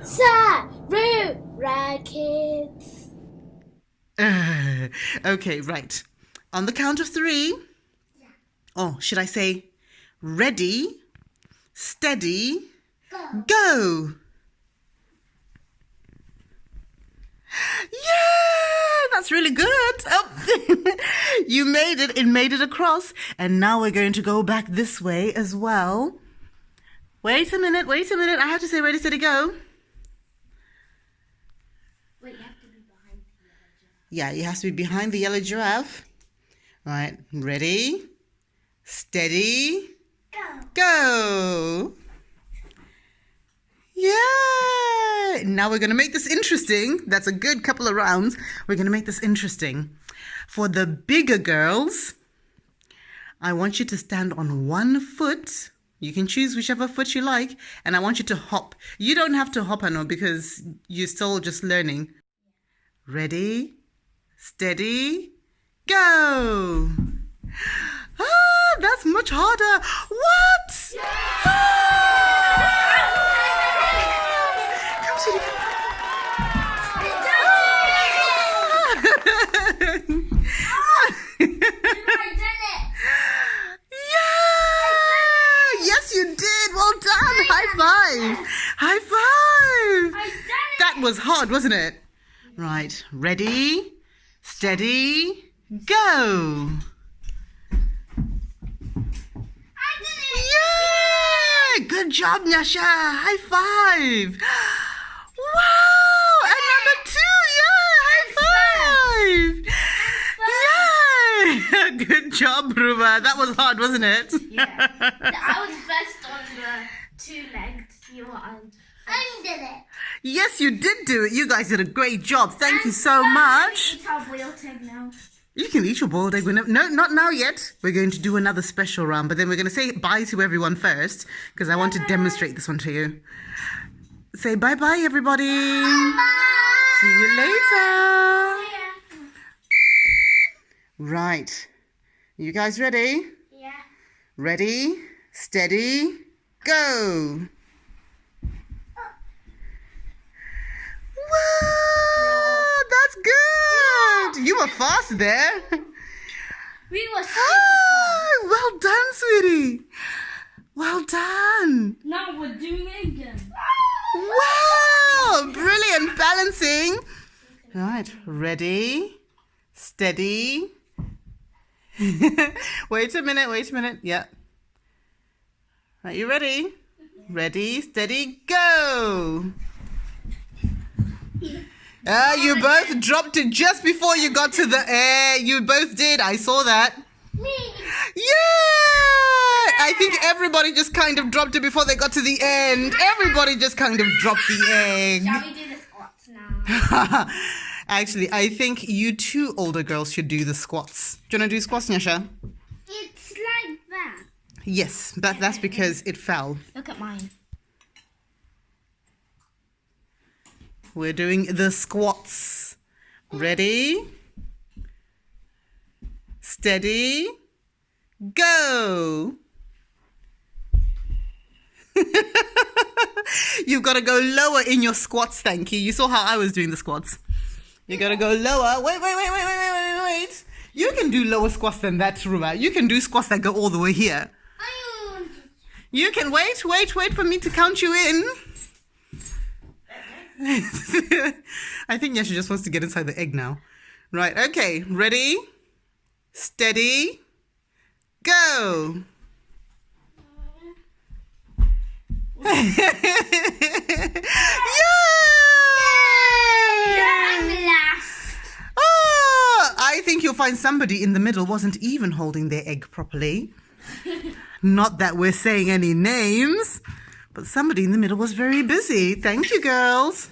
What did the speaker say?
SARURA kids. Okay, right. On the count of 3. Yeah. Oh, should I say ready, steady, Go. go? Yeah, that's really good. Oh, you made it. It made it across. And now we're going to go back this way as well. Wait a minute. I have to say ready, steady, go. Wait, you have to be behind the yellow giraffe. Yeah, you have to be behind the yellow giraffe. All right, ready, steady, go. Yeah. Now we're going to make this interesting. That's a good couple of rounds. We're going to make this interesting. For the bigger girls, I want you to stand on one foot. You can choose whichever foot you like. And I want you to hop. You don't have to hop, Ano, because you're still just learning. Ready, steady, go. Ah, that's much harder. What? Come, sweetie. Yeah! Yes, you did. Well done. High five. High five. That was hard, wasn't it? Right. Ready, steady, go. Yeah! Good job, Nyasha. High five. Wow! And number 2, yeah! High five! Yay! Good job, Ruva. That was hard, wasn't it? Yeah. I was best on the 2 legs. You were on. I did it. Yes, you did do it. You guys did a great job. Thank you so much. Eat our boiled egg now. You can eat your boiled egg. No, not now yet. We're going to do another special round, but then we're going to say bye to everyone first because I want to demonstrate this one to you. Say bye-bye, everybody. Bye. See you later. Yeah. Right. You guys ready? Yeah. Ready, steady, go. Wow, that's good. You were fast there. We were super fast. Well done, sweetie. Well done. Now we're doing it again. Wow, brilliant balancing. All right, ready, steady. Wait a minute. Yeah. Are you ready? Ready, steady, go. You both dropped it just before you got to the air. You both did. I saw that. Me. Yeah! I think everybody just kind of dropped it before they got to the end. Everybody just kind of dropped the egg. Shall we do the squats now? Actually, I think you 2 older girls should do the squats. Do you want to do squats, Nyasha? It's like that. Yes, but that's because it fell. Look at mine. We're doing the squats. Ready? Steady. Go. You've got to go lower in your squats, thank you. You saw how I was doing the squats. You got to go lower. Wait. You can do lower squats than that, Ruva. You can do squats that go all the way here. You can wait for me to count you in. I think Nyasha just wants to get inside the egg now. Right, okay. Ready? Steady. Go. Yay! Oh, I think you'll find somebody in the middle wasn't even holding their egg properly. Not that we're saying any names. But somebody in the middle was very busy. Thank you, girls.